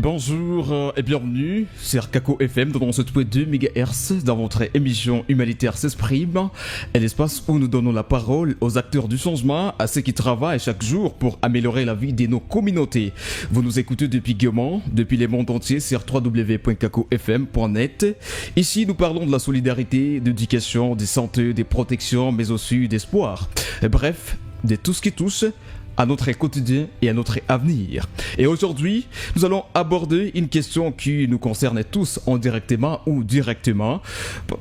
Bonjour et bienvenue sur RKCO FM dans ce 2 MHz dans votre émission Humanitaire s'exprime, et l'espace où nous donnons la parole aux acteurs du changement, à ceux qui travaillent chaque jour pour améliorer la vie de nos communautés. Vous nous écoutez depuis Guéman, depuis les mondes entiers sur www.kakofm.net. Ici, nous parlons de la solidarité, d'éducation, de santé, de protection, mais aussi d'espoir. Bref, de tout ce qui touche à notre quotidien et à notre avenir. Et aujourd'hui, nous allons aborder une question qui nous concerne tous indirectement ou directement,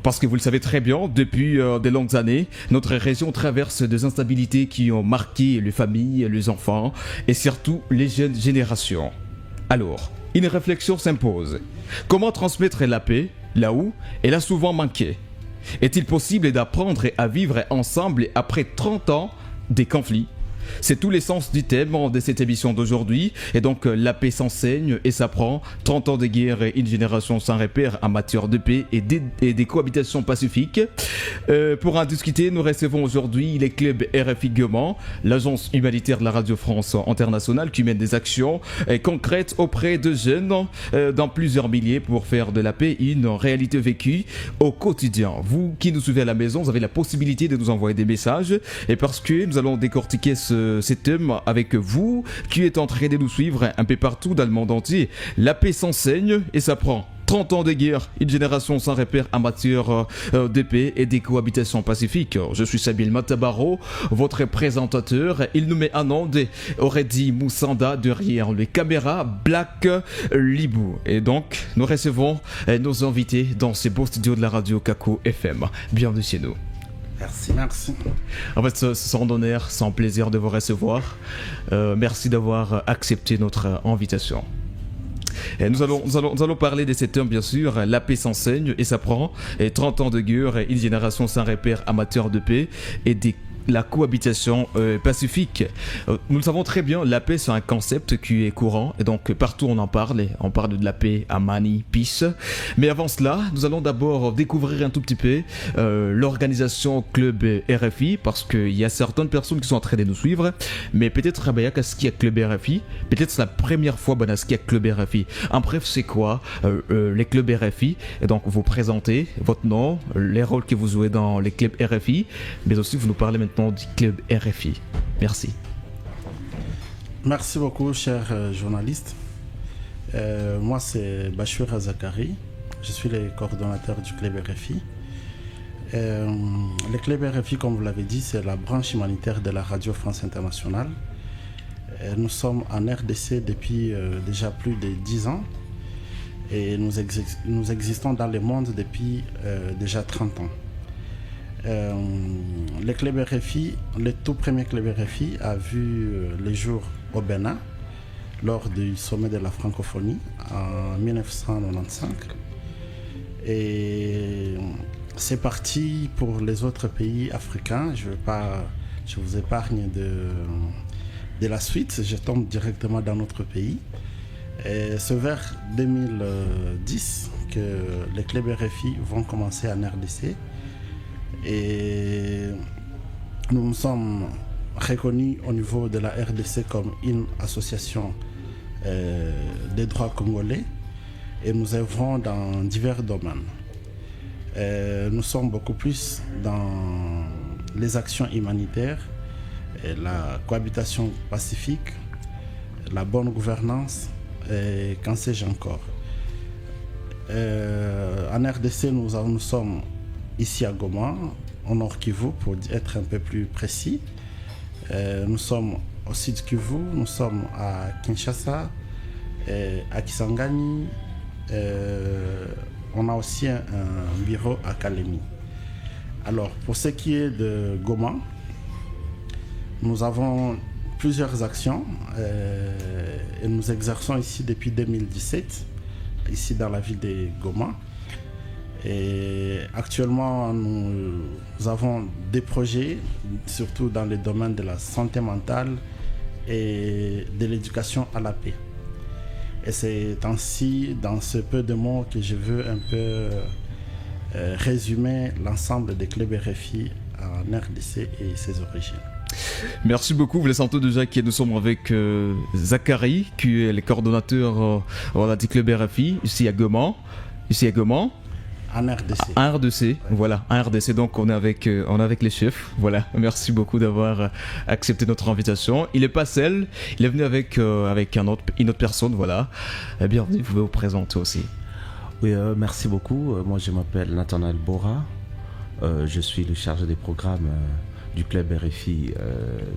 parce que vous le savez très bien, depuis de longues années, notre région traverse des instabilités qui ont marqué les familles, les enfants et surtout les jeunes générations. Alors, une réflexion s'impose. Comment transmettre la paix là où elle a souvent manqué? Est-il possible d'apprendre à vivre ensemble après 30 ans des conflits? C'est tout l'essence du thème de cette émission d'aujourd'hui. Et donc, la paix s'enseigne et s'apprend. 30 ans de guerre et une génération sans repère en matière de paix et des cohabitations pacifiques. Pour en discuter, nous recevons aujourd'hui les clubs RFI Guéman, l'agence humanitaire de la Radio France Internationale qui mène des actions concrètes auprès de jeunes dans plusieurs milliers pour faire de la paix une réalité vécue au quotidien. Vous qui nous suivez à la maison, vous avez la possibilité de nous envoyer des messages, et parce que nous allons décortiquer ces thèmes avec vous qui êtes en train de nous suivre un peu partout dans le monde entier. La paix s'enseigne et s'apprend. 30 ans de guerre, une génération sans repère en matière de paix et des cohabitations pacifiques. Je suis Samuel Matabaro, votre présentateur. Il nous met un nom de Aurédi Moussanda derrière les caméras Black Libou. Et donc, nous recevons nos invités dans ces beaux studios de la radio KAKO FM. Bienvenue chez nous. Merci. En fait, c'est un honneur, c'est un plaisir de vous recevoir. Merci d'avoir accepté notre invitation. Et nous allons parler de cet homme, bien sûr. La paix s'enseigne et s'apprend. 30 ans de guerre, une génération sans repère amateur de paix et la cohabitation pacifique. Nous le savons très bien, la paix c'est un concept qui est courant et donc partout on parle de la paix, Amani, peace. Mais avant cela, nous allons d'abord découvrir un tout petit peu l'organisation Club RFI, parce qu'il y a certaines personnes qui sont en train de nous suivre, mais peut-être qu'est-ce qu'il y a Club RFI, peut-être c'est la première fois ce qu'il y a Club RFI. En bref, c'est quoi les clubs RFI? Et donc vous présentez votre nom, les rôles que vous jouez dans les clubs RFI, mais aussi vous nous parlez maintenant du club RFI. Merci. Merci beaucoup, cher journaliste. Moi, c'est Bachir Zakari. Je suis le coordonnateur du club RFI. Le club RFI, comme vous l'avez dit, c'est la branche humanitaire de la Radio France Internationale. Nous sommes en RDC depuis déjà plus de 10 ans et nous existons dans le monde depuis déjà 30 ans. Le club RFI, le tout premier club RFI a vu le jour au Bénin lors du sommet de la francophonie en 1995, et c'est parti pour les autres pays africains. Je vous épargne de la suite, je tombe directement dans notre pays. Et c'est vers 2010 que les clubs RFI vont commencer en RDC. Et nous nous sommes reconnus au niveau de la RDC comme une association des droits congolais, et nous œuvrons dans divers domaines. Nous sommes beaucoup plus dans les actions humanitaires, la cohabitation pacifique, la bonne gouvernance et qu'en sais-je encore. En RDC, nous sommes ici à Goma, au nord Kivu, pour être un peu plus précis. Nous sommes au sud Kivu, nous sommes à Kinshasa, à Kisangani. On a aussi un bureau à Kalemi. Alors, pour ce qui est de Goma, nous avons plusieurs actions et nous exerçons ici depuis 2017, ici dans la ville de Goma. Et actuellement, nous avons des projets, surtout dans le domaine de la santé mentale et de l'éducation à la paix. Et c'est ainsi, dans ce peu de mots, que je veux un peu résumer l'ensemble des clubs RFI en RDC et ses origines. Merci beaucoup. Vous le sentez déjà que nous sommes avec Zachary, qui est le coordonnateur voilà, du club RFI, ici à Goma. En RDC. En RDC, voilà, en RDC, donc on est avec les chefs, voilà, merci beaucoup d'avoir accepté notre invitation. Il n'est pas seul, il est venu avec une autre personne, voilà. Bienvenue, vous pouvez vous présenter aussi. Oui, merci beaucoup. Moi, je m'appelle Nathanaël Bora. Je suis le chargé des programmes du club RFI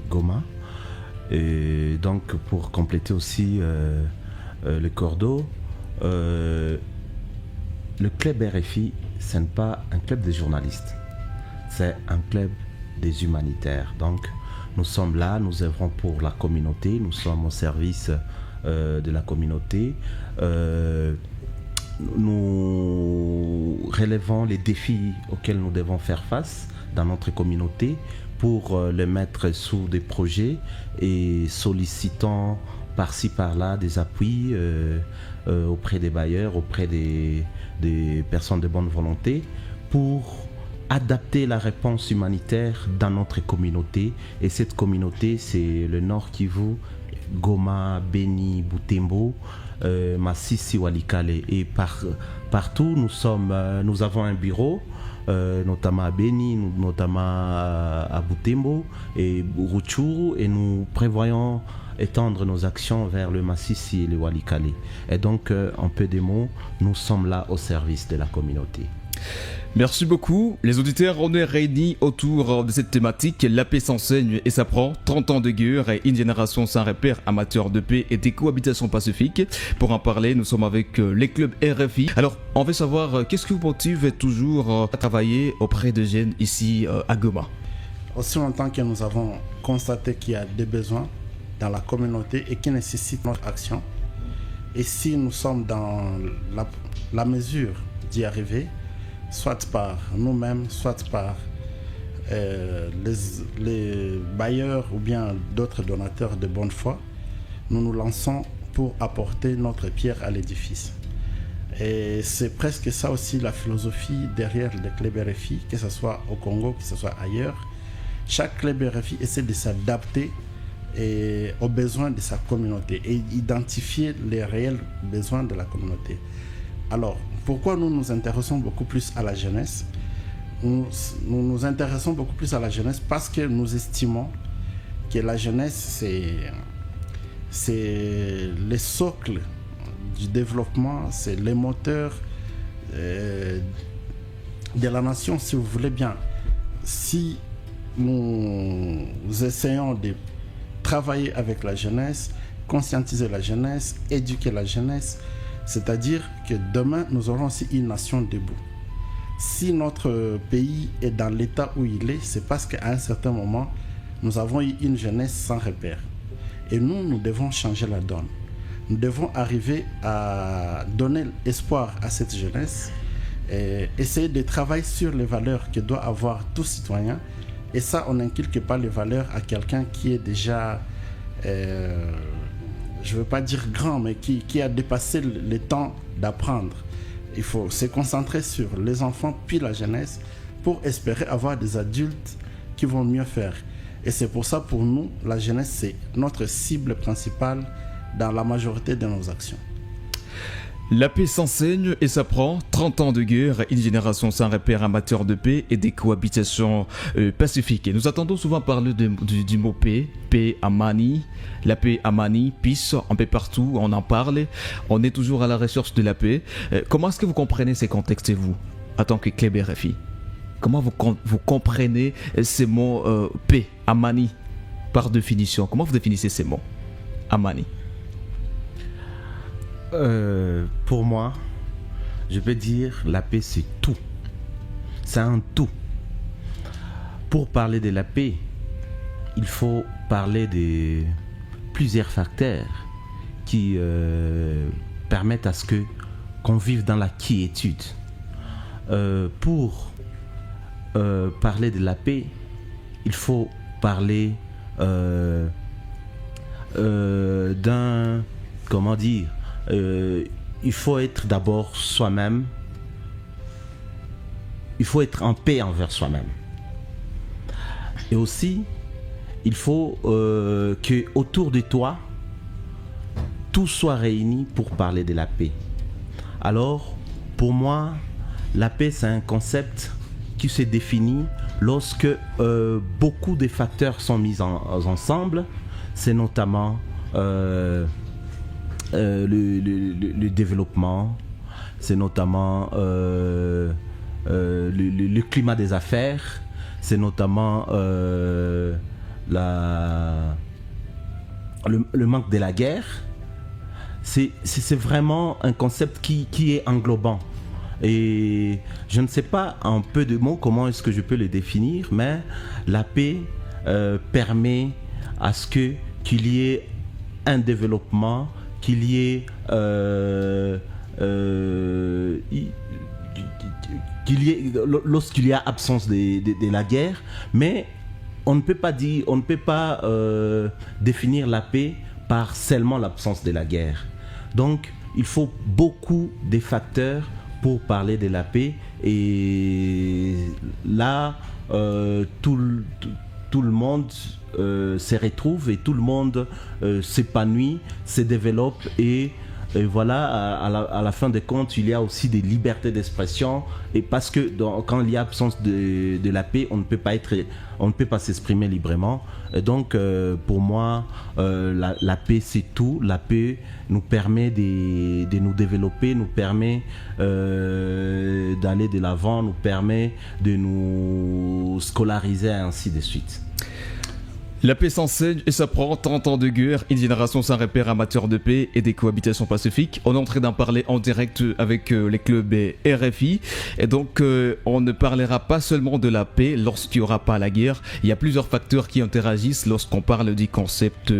Goma. Et donc, pour compléter aussi le cordeau, le club RFI, ce n'est pas un club des journalistes, c'est un club des humanitaires. Donc, nous sommes là, nous œuvrons pour la communauté, nous sommes au service de la communauté. Nous relevons les défis auxquels nous devons faire face dans notre communauté pour les mettre sous des projets et sollicitons par-ci par-là des appuis auprès des bailleurs, auprès des personnes de bonne volonté pour adapter la réponse humanitaire dans notre communauté. Et cette communauté, c'est le Nord Kivu, Goma, Beni, Butembo, Masisi, Walikale. Et partout, nous avons un bureau, notamment à Beni, notamment à Butembo et Rutshuru, et nous prévoyons étendre nos actions vers le Masisi et le Walikale. Et donc, en peu de mots, nous sommes là au service de la communauté. Merci beaucoup. Les auditeurs, on est réunis autour de cette thématique. La paix s'enseigne et s'apprend. 30 ans de guerre et une génération sans repère, amateur de paix et des cohabitations pacifiques. Pour en parler, nous sommes avec les clubs RFI. Alors, on veut savoir, qu'est-ce qui vous motive toujours à travailler auprès de jeunes ici à Goma? Aussi longtemps que nous avons constaté qu'il y a des besoins dans la communauté et qui nécessitent notre action. Et si nous sommes dans la mesure d'y arriver, soit par nous-mêmes, soit par les bailleurs ou bien d'autres donateurs de bonne foi, nous nous lançons pour apporter notre pierre à l'édifice. Et c'est presque ça aussi la philosophie derrière le club RFI, que ce soit au Congo, que ce soit ailleurs. Chaque club RFI essaie de s'adapter aux besoins de sa communauté et identifier les réels besoins de la communauté. Alors, pourquoi nous nous intéressons beaucoup plus à la jeunesse? Nous nous intéressons beaucoup plus à la jeunesse parce que nous estimons que la jeunesse, c'est le socle du développement, c'est le moteur de la nation, si vous voulez bien. Si nous essayons de travailler avec la jeunesse, conscientiser la jeunesse, éduquer la jeunesse, c'est-à-dire que demain, nous aurons aussi une nation debout. Si notre pays est dans l'état où il est, c'est parce qu'à un certain moment, nous avons eu une jeunesse sans repère. Et nous devons changer la donne. Nous devons arriver à donner espoir à cette jeunesse, et essayer de travailler sur les valeurs que doit avoir tout citoyen. Et ça, on n'inculque pas les valeurs à quelqu'un qui est déjà, je ne veux pas dire grand, mais qui a dépassé le temps d'apprendre. Il faut se concentrer sur les enfants puis la jeunesse pour espérer avoir des adultes qui vont mieux faire. Et c'est pour ça, pour nous, la jeunesse, c'est notre cible principale dans la majorité de nos actions. La paix s'enseigne et s'apprend. 30 ans de guerre, une génération sans repère, amateur de paix et des cohabitations pacifiques. Et nous attendons souvent parler du mot paix, paix Amani, la paix Amani, peace, un peu partout, on en parle. On est toujours à la recherche de la paix. Comment est-ce que vous comprenez ces contextes, vous, en tant que club RFI? Comment vous comprenez ces mots paix, Amani, par définition? Comment vous définissez ces mots, Amani? Pour moi, je peux dire la paix c'est tout. C'est un tout. Pour parler de la paix, il faut parler de plusieurs facteurs qui permettent à ce qu'on vive dans la quiétude. Pour parler de la paix, il faut parler d'un, comment dire, il faut être d'abord soi-même. Il faut être en paix envers soi-même. Et aussi, il faut que autour de toi, tout soit réuni pour parler de la paix. Alors, pour moi, la paix, c'est un concept qui se définit lorsque beaucoup de facteurs sont mis ensemble. C'est notamment le développement, c'est notamment le climat des affaires, c'est notamment le manque de la guerre. C'est vraiment un concept qui est englobant. Et je ne sais pas en peu de mots comment est-ce que je peux le définir, mais la paix permet à ce qu'il y ait un développement, qu'il y ait lorsqu'il y a absence de la guerre, mais on ne peut pas définir la paix par seulement l'absence de la guerre. Donc, il faut beaucoup de facteurs pour parler de la paix, et là, tout le monde se retrouve et tout le monde s'épanouit, se développe, et voilà, à la fin des comptes, il y a aussi des libertés d'expression, et parce que quand il y a absence de la paix, on ne peut pas s'exprimer librement. Et donc, pour moi, la paix, c'est tout. La paix nous permet de nous développer, nous permet d'aller de l'avant, nous permet de nous scolariser, et ainsi de suite. La paix s'enseigne et s'apprend. 30 ans de guerre, une génération sans repère amateur de paix et des cohabitations pacifiques. On est en train d'en parler en direct avec les clubs RFI. Et donc, on ne parlera pas seulement de la paix lorsqu'il n'y aura pas la guerre. Il y a plusieurs facteurs qui interagissent lorsqu'on parle du concept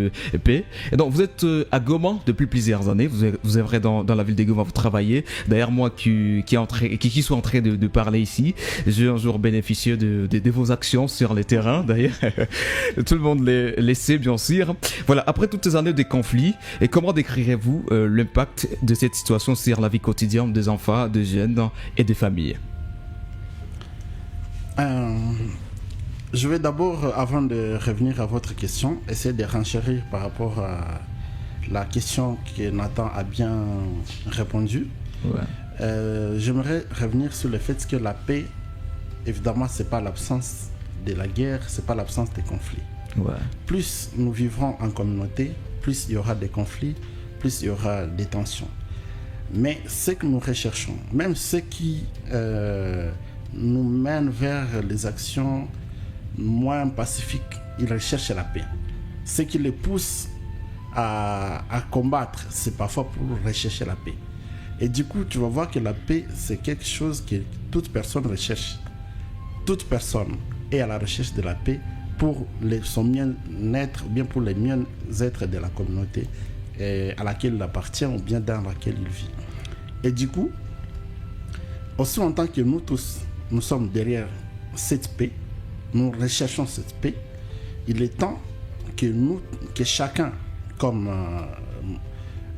paix. Et donc, vous êtes à Goma depuis plusieurs années. Vous êtes dans la ville de Goma, vous travaillez. D'ailleurs, moi qui suis en train de parler ici, j'ai un jour bénéficié de vos actions sur les terrains. D'ailleurs, tout le monde les sait, bien sûr. Voilà, après toutes ces années de conflits, et comment décrirez-vous l'impact de cette situation sur la vie quotidienne des enfants, des jeunes et des familles? Je vais d'abord, avant de revenir à votre question, essayer de renchérir par rapport à la question que Nathan a bien répondu. Ouais. J'aimerais revenir sur le fait que la paix, évidemment, c'est pas l'absence de la guerre, c'est pas l'absence des conflits. Ouais. Plus nous vivrons en communauté, plus il y aura des conflits, plus il y aura des tensions. Mais ce que nous recherchons, même ce qui nous mène vers les actions moins pacifiques, ils recherchent la paix. Ce qui les pousse à combattre, c'est parfois pour rechercher la paix. Et du coup, tu vas voir que la paix, c'est quelque chose que toute personne recherche. Toute personne est à la recherche de la paix pour son bien-être, ou bien pour le bien-être de la communauté à laquelle il appartient ou bien dans laquelle il vit. Et du coup, aussi longtemps que nous tous, nous sommes derrière cette paix, nous recherchons cette paix, il est temps que chacun, comme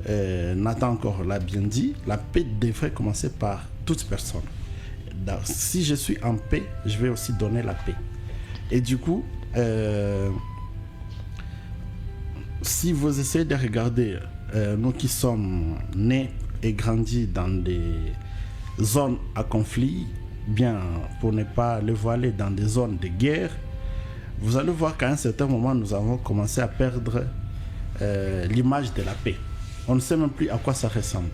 Nathan encore l'a bien dit, la paix devrait commencer par toute personne. Si je suis en paix, je vais aussi donner la paix. Et du coup, si vous essayez de regarder, nous qui sommes nés et grandis dans des zones à conflit, bien pour ne pas le voiler, dans des zones de guerre, vous allez voir qu'à un certain moment, nous avons commencé à perdre l'image de la paix. On ne sait même plus à quoi ça ressemble.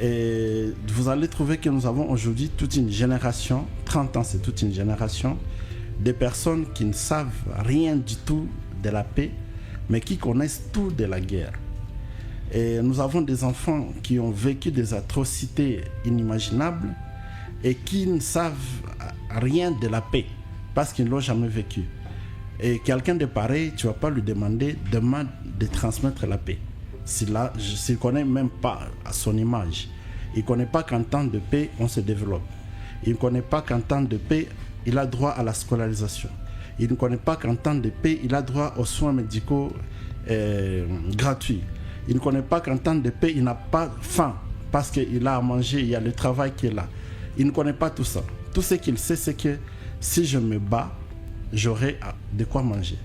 Et vous allez trouver que nous avons aujourd'hui toute une génération, 30 ans c'est toute une génération, de personnes qui ne savent rien du tout de la paix, mais qui connaissent tout de la guerre. Et nous avons des enfants qui ont vécu des atrocités inimaginables et qui ne savent rien de la paix, parce qu'ils ne l'ont jamais vécu. Et quelqu'un de pareil, tu ne vas pas lui demander demain de transmettre la paix. S'il ne connaît même pas à son image. Il ne connaît pas qu'en temps de paix, on se développe. Il ne connaît pas qu'en temps de paix, il a droit à la scolarisation. Il ne connaît pas qu'en temps de paix, il a droit aux soins médicaux gratuits. Il ne connaît pas qu'en temps de paix, il n'a pas faim parce qu'il a à manger, il y a le travail qui est là. Il ne connaît pas tout ça. Tout ce qu'il sait, c'est que si je me bats, j'aurai de quoi manger.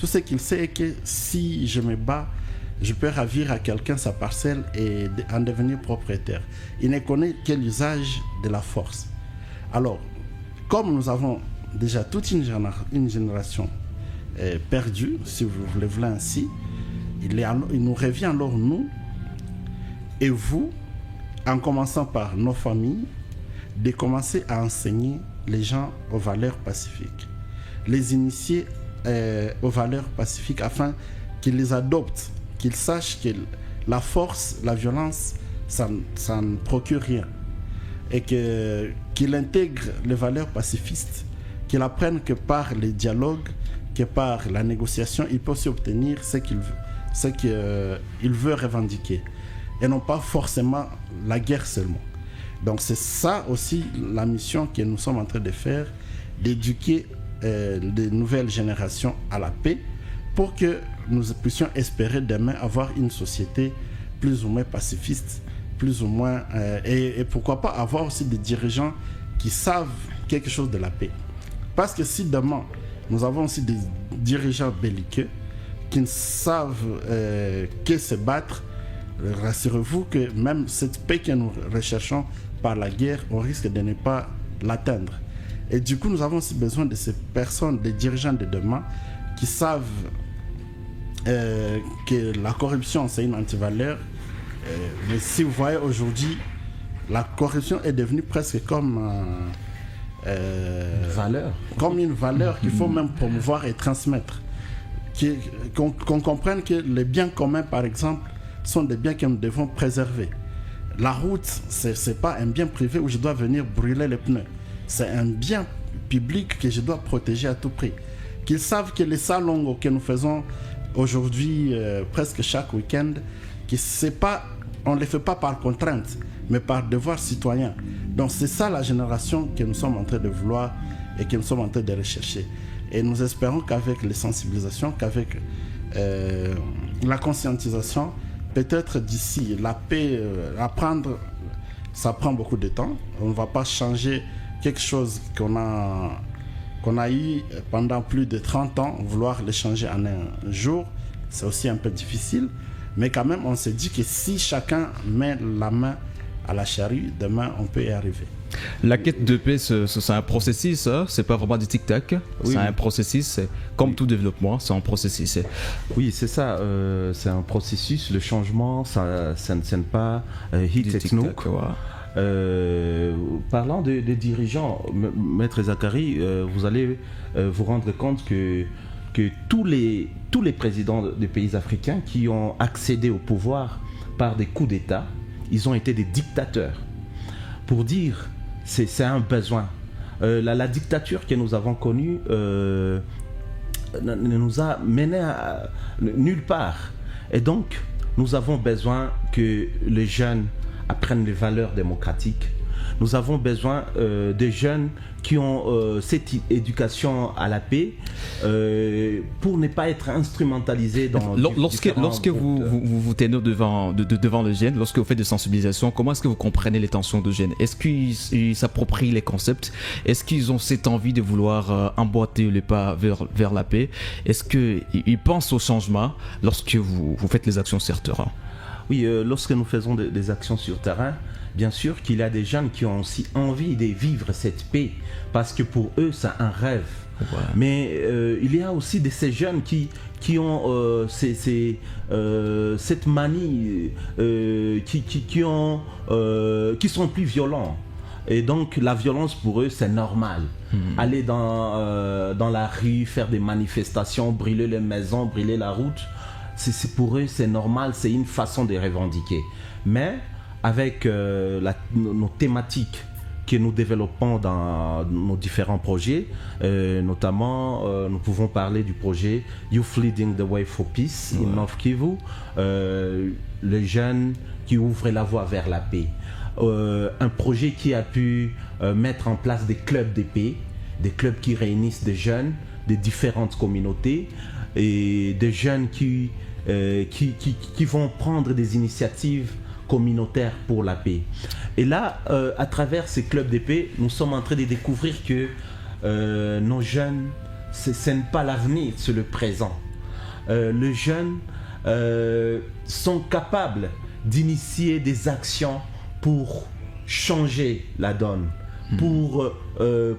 Tout ce qu'il sait est que si je me bats, je peux ravir à quelqu'un sa parcelle et en devenir propriétaire. Il ne connaît que l'usage de la force. Alors, comme nous avons déjà toute une génération perdue, si vous le voulez ainsi, il nous revient alors, nous et vous, en commençant par nos familles, de commencer à enseigner les gens aux valeurs pacifiques, les initier aux valeurs pacifiques afin qu'ils les adoptent, qu'ils sachent que la force, la violence, ça ne procure rien. Et qu'ils intègrent les valeurs pacifistes, qu'ils apprennent que par les dialogues, que par la négociation, il peut aussi obtenir ce qu'il veut revendiquer. Et non pas forcément la guerre seulement. Donc c'est ça aussi la mission que nous sommes en train de faire, d'éduquer les nouvelles générations à la paix pour que nous puissions espérer demain avoir une société plus ou moins pacifiste, plus ou moins, et pourquoi pas avoir aussi des dirigeants qui savent quelque chose de la paix. Parce que si demain nous avons aussi des dirigeants belliqueux qui ne savent que se battre, rassurez-vous que même cette paix que nous recherchons par la guerre, on risque de ne pas l'atteindre. Et du coup, nous avons aussi besoin de ces personnes, des dirigeants de demain, qui savent que la corruption, c'est une antivaleur. Mais si vous voyez aujourd'hui, la corruption est devenue presque comme comme une valeur qu'il faut même promouvoir et transmettre. Qu'on comprenne que les biens communs, par exemple, sont des biens que nous devons préserver. La route, c'est pas un bien privé où je dois venir brûler les pneus. C'est un bien public que je dois protéger à tout prix. Qu'ils savent que les salons que nous faisons aujourd'hui, presque chaque week-end, on ne les fait pas par contrainte, mais par devoir citoyen. Donc c'est ça la génération que nous sommes en train de vouloir et que nous sommes en train de rechercher. Et nous espérons qu'avec les sensibilisations, qu'avec la conscientisation, peut-être d'ici, la paix, apprendre, ça prend beaucoup de temps. On ne va pas changer quelque chose qu'on a eu pendant plus de 30 ans, vouloir le changer en un jour, c'est aussi un peu difficile. Mais quand même, on s'est dit que si chacun met la main à la charrue, demain, on peut y arriver. La quête de paix, c'est un processus, hein? C'est pas vraiment du tic-tac. Oui. C'est un processus, comme tout développement, c'est un processus. Oui, c'est ça, c'est un processus. Le changement, ça ne tienne pas hit et snook. Parlant des dirigeants, Maître Zakari, vous allez vous rendre compte que tous les présidents des pays africains qui ont accédé au pouvoir par des coups d'État, ils ont été des dictateurs. Pour dire, c'est un besoin. La dictature que nous avons connue ne nous a mené à nulle part. Et donc, nous avons besoin que les jeunes apprennent les valeurs démocratiques. Nous avons besoin des jeunes qui ont cette éducation à la paix pour ne pas être instrumentalisés dans lorsque vous tenez devant les jeunes, lorsque vous faites des sensibilisations, comment est-ce que vous comprenez les tensions de jeunes? Est-ce qu'ils s'approprient les concepts? Est-ce qu'ils ont cette envie de vouloir emboîter le pas vers la paix? Est-ce qu'ils pensent au changement lorsque vous faites les actions sur terrain? Oui, lorsque nous faisons des actions sur terrain, bien sûr qu'il y a des jeunes qui ont aussi envie de vivre cette paix, parce que pour eux, c'est un rêve. Ouais. Mais il y a aussi ces jeunes qui ont cette manie, qui sont plus violents. Et donc, la violence, pour eux, c'est normal. Aller dans la rue, faire des manifestations, brûler les maisons, brûler la route, pour eux, c'est normal, c'est une façon de revendiquer. Mais avec nos thématiques que nous développons dans nos différents projets, notamment nous pouvons parler du projet Youth Leading the Way for Peace in North Kivu, les jeunes qui ouvrent la voie vers la paix. Un projet qui a pu mettre en place des clubs de paix, des clubs qui réunissent des jeunes de différentes communautés et des jeunes qui vont prendre des initiatives communautaires pour la paix. Et là, à travers ces clubs de paix, nous sommes en train de découvrir que nos jeunes, ce n'est pas l'avenir, c'est le présent. les jeunes sont capables d'initier des actions pour changer la donne, pour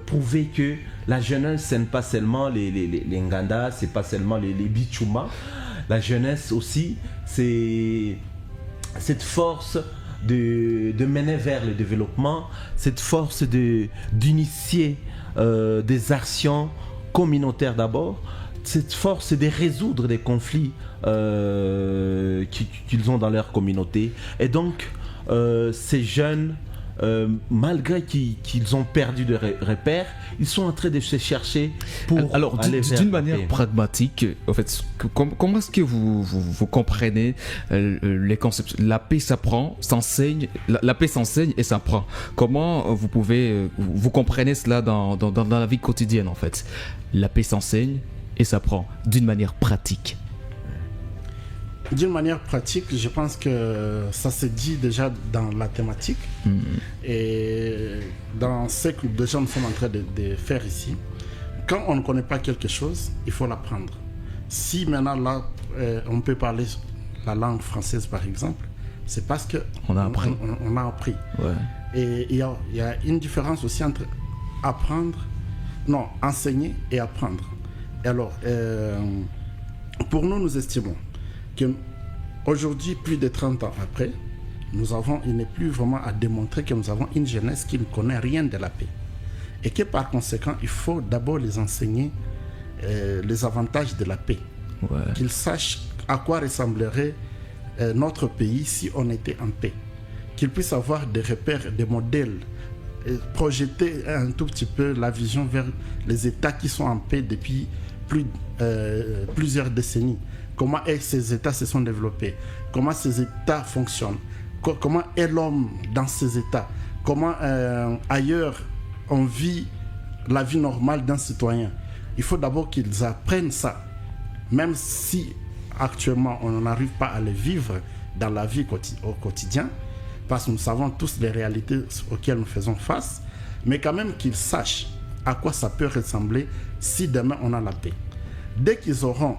prouver que la jeunesse, ce n'est pas seulement les Nganda, ce n'est pas seulement les Bichuma. La jeunesse aussi, c'est cette force de mener vers le développement, cette force d'initier des actions communautaires d'abord, cette force de résoudre des conflits qu'ils ont dans leur communauté. Et donc, ces jeunes, malgré qu'ils ont perdu de repères, ils sont en train de se chercher pour alors, aller vers d'une la manière paix. pragmatique, en fait, comment est-ce que vous comprenez les concepts? La paix s'apprend, s'enseigne, la paix s'enseigne et s'apprend. Comment vous pouvez, vous comprenez cela dans la vie quotidienne, en fait? La paix s'enseigne et s'apprend d'une manière pratique. D'une manière pratique, je pense que ça se dit déjà dans la thématique et dans ce que déjà nous sommes en train de faire ici. Quand on ne connaît pas quelque chose, il faut l'apprendre. Si maintenant là, on peut parler la langue française par exemple, c'est parce que On a appris. on a appris. Ouais. Et il y a une différence aussi entre enseigner et apprendre. Et alors, pour nous, nous estimons qu'aujourd'hui, plus de 30 ans après, il n'est plus vraiment à démontrer que nous avons une jeunesse qui ne connaît rien de la paix. Et que par conséquent, il faut d'abord les enseigner les avantages de la paix. Ouais. Qu'ils sachent à quoi ressemblerait notre pays si on était en paix. Qu'ils puissent avoir des repères, des modèles, et projeter un tout petit peu la vision vers les États qui sont en paix depuis plusieurs décennies. Comment ces États se sont développés, comment ces États fonctionnent, comment est l'homme dans ces États, comment ailleurs on vit la vie normale d'un citoyen. Il faut d'abord qu'ils apprennent ça, même si actuellement on n'arrive pas à le vivre dans la vie au quotidien, parce que nous savons tous les réalités auxquelles nous faisons face, mais quand même qu'ils sachent à quoi ça peut ressembler si demain on a la paix. Dès qu'ils auront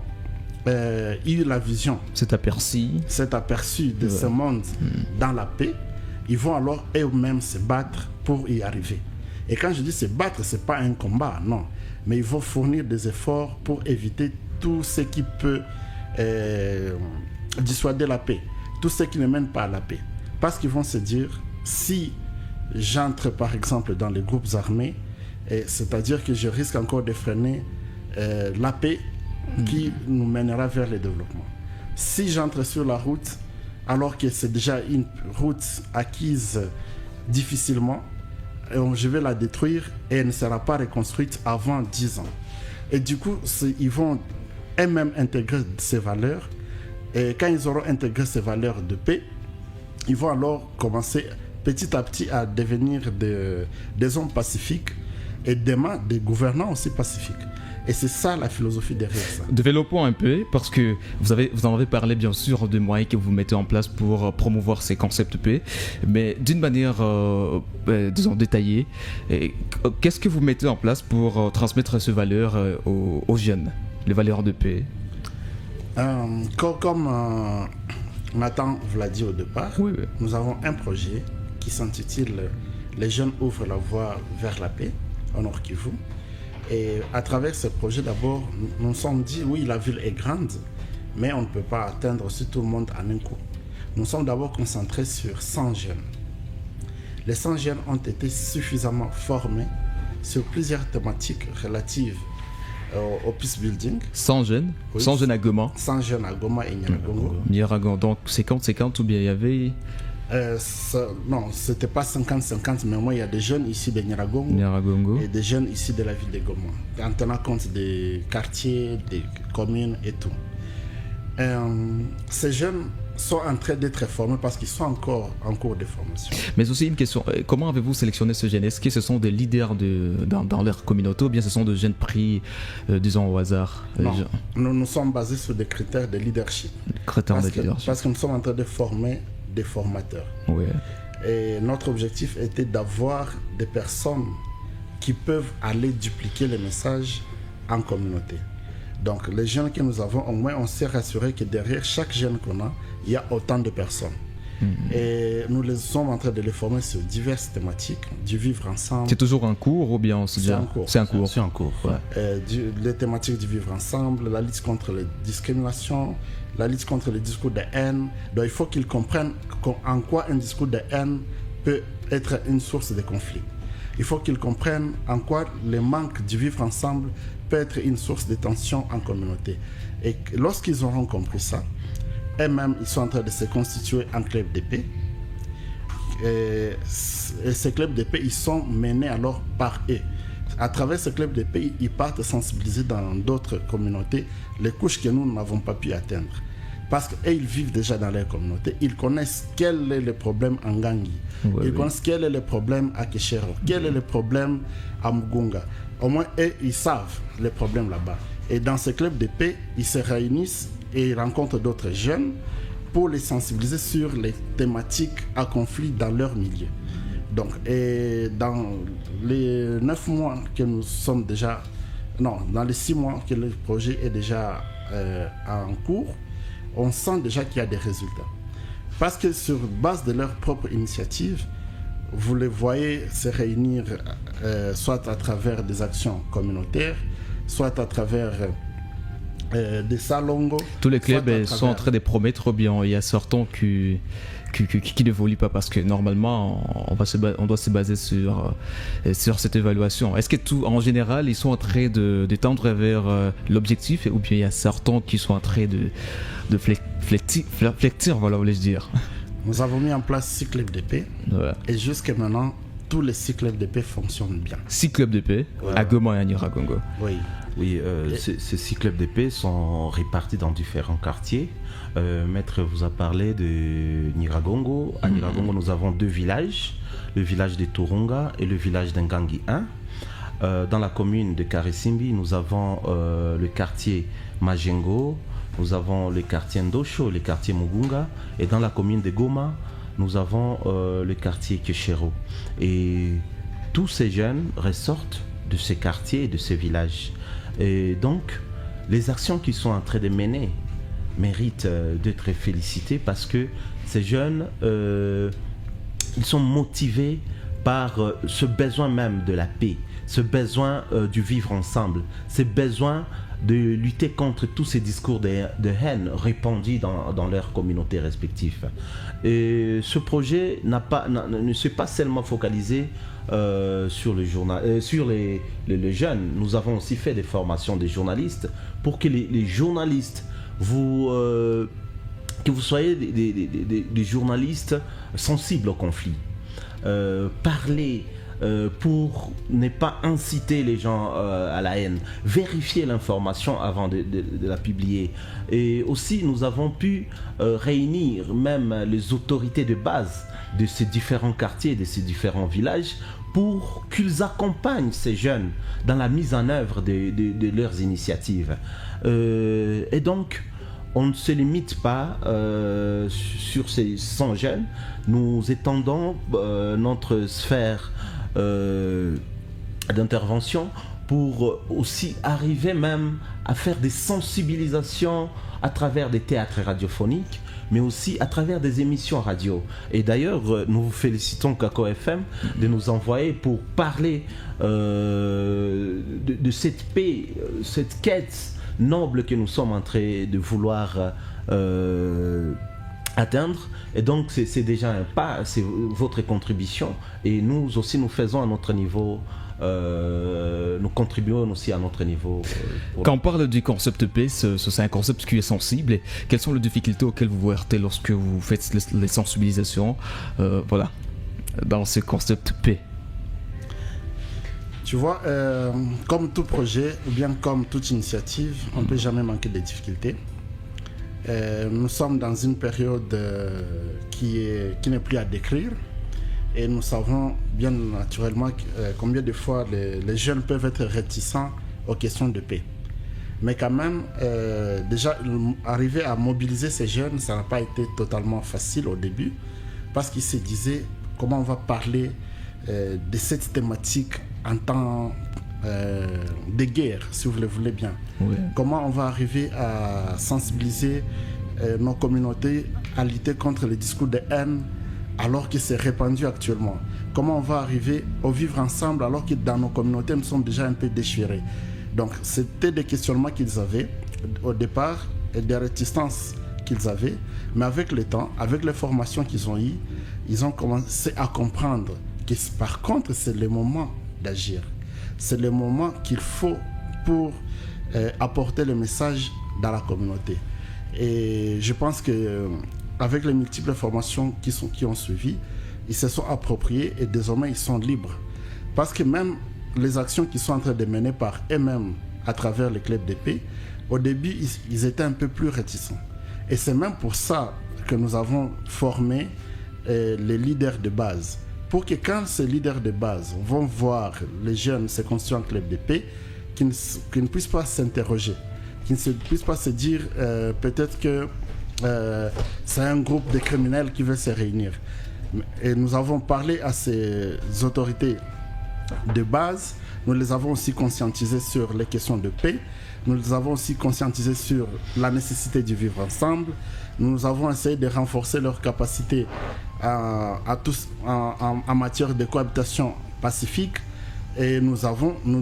eu la vision, cet aperçu de ce monde dans la paix, ils vont alors eux-mêmes se battre pour y arriver. Et quand je dis se battre, ce n'est pas un combat, non. Mais ils vont fournir des efforts pour éviter tout ce qui peut dissuader la paix, tout ce qui ne mène pas à la paix. Parce qu'ils vont se dire, si j'entre par exemple dans les groupes armés, c'est-à-dire que je risque encore de freiner la paix qui nous mènera vers le développement. Si j'entre sur la route, alors que c'est déjà une route acquise difficilement, je vais la détruire et elle ne sera pas reconstruite avant 10 ans. Et du coup, ils vont eux-mêmes intégrer ces valeurs. Et quand ils auront intégré ces valeurs de paix, ils vont alors commencer petit à petit à devenir des hommes pacifiques et demain des gouvernants aussi pacifiques. Et c'est ça la philosophie derrière ça. Développons un peu, parce que vous en avez parlé bien sûr de moyens que vous mettez en place pour promouvoir ces concepts paix, mais d'une manière, disons, détaillée, qu'est-ce que vous mettez en place pour transmettre ces valeurs aux jeunes, les valeurs de paix? Comme Nathan vous l'a dit au départ, oui. Nous avons un projet qui s'intitule « Les jeunes ouvrent la voie vers la paix » au Nord Kivu. Et à travers ce projet, d'abord, nous nous sommes dit, oui, la ville est grande, mais on ne peut pas atteindre aussi tout le monde en un coup. Nous sommes d'abord concentrés sur 100 jeunes. Les 100 jeunes ont été suffisamment formés sur plusieurs thématiques relatives au peace building. 100 jeunes, oui, 100 jeunes à Goma. 100 jeunes à Goma et Nyiragongo. Nyiragongo, donc 50-50 ou bien il y avait... non, c'était pas 50-50, mais moi il y a des jeunes ici de Nyiragongo et des jeunes ici de la ville de Goma, en tenant compte des quartiers, des communes et tout. Ces jeunes sont en train d'être formés parce qu'ils sont encore en cours de formation. Mais aussi une question, comment avez-vous sélectionné ces jeunes? Est-ce que ce sont des leaders dans leur communauté ou bien ce sont des jeunes pris, disons, au hasard? Non, nous sommes basés sur des critères de leadership. Parce que nous sommes en train de former des formateurs. Ouais. Et notre objectif était d'avoir des personnes qui peuvent aller dupliquer les messages en communauté. Donc les jeunes que nous avons, au moins on s'est rassuré que derrière chaque jeune qu'on a, il y a autant de personnes. Et nous sommes en train de les former sur diverses thématiques, du vivre ensemble. C'est toujours un cours ou bien C'est un cours. C'est un cours. C'est en cours. Ouais. Les thématiques du vivre ensemble, la lutte contre les discriminations, la lutte contre les discours de haine. Donc il faut qu'ils comprennent en quoi un discours de haine peut être une source de conflit. Il faut qu'ils comprennent en quoi le manque du vivre ensemble peut être une source de tension en communauté. Et lorsqu'ils auront compris ça, eux-mêmes, ils sont en train de se constituer en club de paix. Et ces clubs de paix, ils sont menés alors par eux. À travers ces clubs de paix, ils partent sensibiliser dans d'autres communautés les couches que nous n'avons pas pu atteindre. Parce qu'ils vivent déjà dans leur communauté, ils connaissent quel est le problème en Ngangui, ils connaissent quel est le problème à Keshero, quel est le problème à Mugunga. Au moins, eux, ils savent les problèmes là-bas. Et dans ces clubs de paix, ils se réunissent et ils rencontrent d'autres jeunes pour les sensibiliser sur les thématiques à conflit dans leur milieu. Donc, et dans les 9 mois que nous sommes déjà, non, dans les 6 mois que le projet est déjà en cours, on sent déjà qu'il y a des résultats. Parce que sur base de leur propre initiative, vous les voyez se réunir soit à travers des actions communautaires, soit à travers des salongos. Tous les clubs sont en train de promettre bien. Il y a certains qui ne volent pas parce que normalement on doit se baser sur cette évaluation. Est-ce que en général ils sont en train de tendre vers l'objectif ou bien il y a certains qui sont en train de flectir, voilà, voulais-je dire. Nous avons mis en place 6 clubs de paix et jusqu'à maintenant tous les 6 clubs de paix fonctionnent bien. 6 clubs de paix à Goma et à Nyiragongo. Oui, ces 6 clubs de paix sont répartis dans différents quartiers. Maître vous a parlé de Nyiragongo. À Nyiragongo, nous avons 2 villages, le village de Turunga et le village d'Ngangui 1. Dans la commune de Karisimbi, nous avons le quartier Majengo, nous avons le quartier Ndosho, le quartier Mugunga. Et dans la commune de Goma, nous avons le quartier Keshero. Et tous ces jeunes ressortent de ces quartiers et de ces villages. Et donc, les actions qu'ils sont en train de mener méritent d'être félicitées parce que ces jeunes, ils sont motivés par ce besoin même de la paix, ce besoin du vivre ensemble, ce besoin de lutter contre tous ces discours de haine répandus dans leurs communautés respectives. Et ce projet ne s'est pas seulement focalisé sur les jeunes. Nous avons aussi fait des formations des journalistes pour que les journalistes que vous soyez des journalistes sensibles au conflit. Parler pour ne pas inciter les gens à la haine, vérifier l'information avant de la publier. Et aussi nous avons pu réunir même les autorités de base de ces différents quartiers, de ces différents villages pour qu'ils accompagnent ces jeunes dans la mise en œuvre de leurs initiatives. Et donc on ne se limite pas sur ces 100 jeunes, nous étendons notre sphère d'intervention pour aussi arriver même à faire des sensibilisations à travers des théâtres radiophoniques, mais aussi à travers des émissions radio. Et d'ailleurs, nous vous félicitons Kako FM de nous envoyer pour parler de cette paix, cette quête noble que nous sommes en train de vouloir atteindre. Et donc c'est déjà un pas, c'est votre contribution, et nous aussi nous faisons à notre niveau, nous contribuons aussi à notre niveau. Quand on parle du concept paix, c'est un concept qui est sensible. Et quelles sont les difficultés auxquelles vous vous heurtez lorsque vous faites les sensibilisations voilà, dans ce concept paix? Tu vois, comme tout projet ou bien comme toute initiative, on ne peut jamais manquer de difficultés. Nous sommes dans une période qui n'est plus à décrire, et nous savons bien naturellement combien de fois les jeunes peuvent être réticents aux questions de paix. Mais quand même, déjà, arriver à mobiliser ces jeunes, ça n'a pas été totalement facile au début, parce qu'ils se disaient comment on va parler de cette thématique en temps des guerres, si vous le voulez bien. Ouais. Comment on va arriver à sensibiliser nos communautés à lutter contre les discours de haine alors que c'est répandu actuellement. Comment on va arriver au vivre ensemble alors que dans nos communautés nous sommes déjà un peu déchirés. Donc c'était des questionnements qu'ils avaient au départ et des réticences qu'ils avaient, mais avec le temps, avec les formations qu'ils ont eues, ils ont commencé à comprendre que par contre c'est le moment d'agir. C'est le moment qu'il faut pour apporter le message dans la communauté. Et je pense que avec les multiples formations qui ont suivi, ils se sont appropriés et désormais ils sont libres. Parce que même les actions qui sont en train de mener par eux-mêmes à travers les clubs de paix, au début ils étaient un peu plus réticents. Et c'est même pour ça que nous avons formé les leaders de base. Pour que quand ces leaders de base vont voir les jeunes se constituer en club de paix, qu'ils ne puissent pas s'interroger, qu'ils ne puissent pas se dire peut-être que c'est un groupe de criminels qui veut se réunir. Et nous avons parlé à ces autorités de base, nous les avons aussi conscientisés sur les questions de paix, nous les avons aussi conscientisés sur la nécessité de vivre ensemble, nous avons essayé de renforcer leur capacité en matière de cohabitation pacifique et nous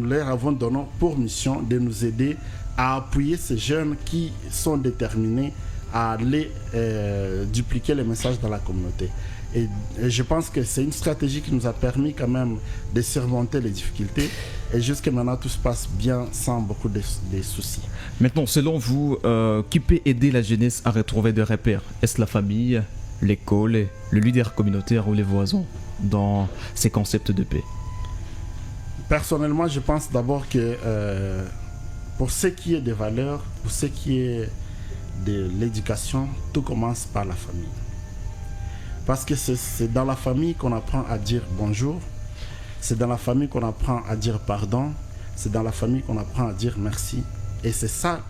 leur avons donné pour mission de nous aider à appuyer ces jeunes qui sont déterminés à aller dupliquer les messages dans la communauté. Et je pense que c'est une stratégie qui nous a permis quand même de surmonter les difficultés et jusqu'à maintenant tout se passe bien sans beaucoup de soucis. Maintenant, selon vous, qui peut aider la jeunesse à retrouver des repères? Est-ce la famille, l'école, le leader communautaire ou les voisins dans ces concepts de paix? Personnellement, je pense d'abord que pour ce qui est des valeurs, pour ce qui est de l'éducation, tout commence par la famille. Parce que c'est dans la famille qu'on apprend à dire bonjour, c'est dans la famille qu'on apprend à dire pardon, c'est dans la famille qu'on apprend à dire merci. Et c'est ça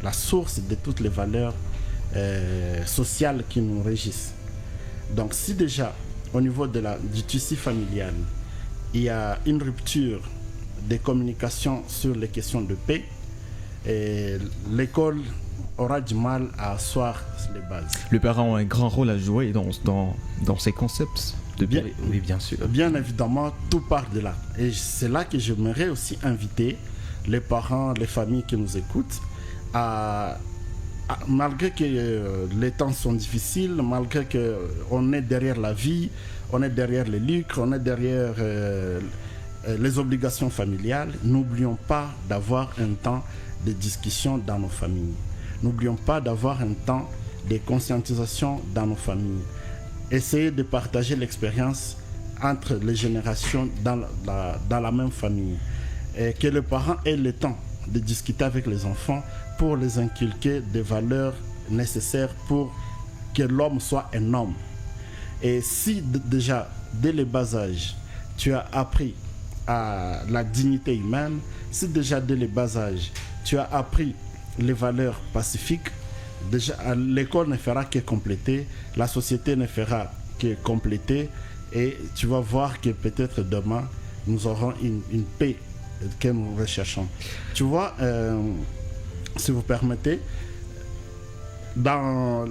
la source de toutes les valeurs sociales qui nous régissent. Donc si déjà au niveau du tissu familial, il y a une rupture de communication sur les questions de paix, et l'école aura du mal à asseoir les bases. Les parents ont un grand rôle à jouer dans ces concepts de paix. Oui, bien sûr. Bien évidemment, tout part de là. Et c'est là que j'aimerais aussi inviter les parents, les familles qui nous écoutent malgré que les temps sont difficiles, malgré qu'on est derrière la vie, on est derrière les lucres, on est derrière les obligations familiales, n'oublions pas d'avoir un temps de discussion dans nos familles. N'oublions pas d'avoir un temps de conscientisation dans nos familles. Essayez de partager l'expérience entre les générations dans la même famille. Et que les parents aient le temps de discuter avec les enfants pour les inculquer des valeurs nécessaires pour que l'homme soit un homme. Et si déjà, dès le bas âge, tu as appris à la dignité humaine, si déjà dès le bas âge, tu as appris les valeurs pacifiques, déjà l'école ne fera que compléter, la société ne fera que compléter, et tu vas voir que peut-être demain, nous aurons une paix que nous recherchons. Tu vois, si vous permettez, dans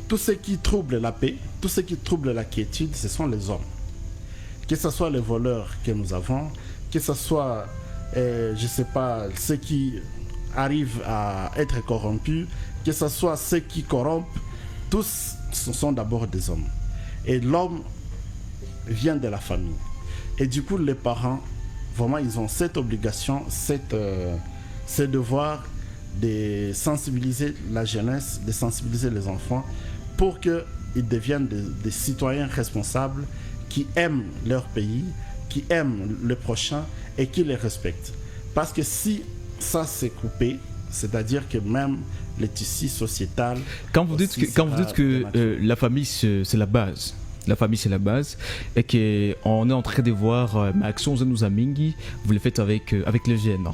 tout ce qui trouble la paix, tout ce qui trouble la quiétude, ce sont les hommes. Que ce soit les voleurs que nous avons, que ce soit, je ne sais pas, ceux qui arrivent à être corrompus, que ce soit ceux qui corrompent, tous ce sont d'abord des hommes. Et l'homme vient de la famille. Et du coup, les parents, vraiment, ils ont cette obligation, ce devoir de sensibiliser la jeunesse, de sensibiliser les enfants pour qu'ils deviennent des citoyens responsables qui aiment leur pays, qui aiment le prochain et qui les respectent. Parce que si ça s'est coupé, c'est-à-dire que même le tissu sociétal... Quand vous dites que la famille, c'est la base, La famille, c'est la base. Et qu'on est en train de voir ma action nous amingi, vous les faites avec les jeunes.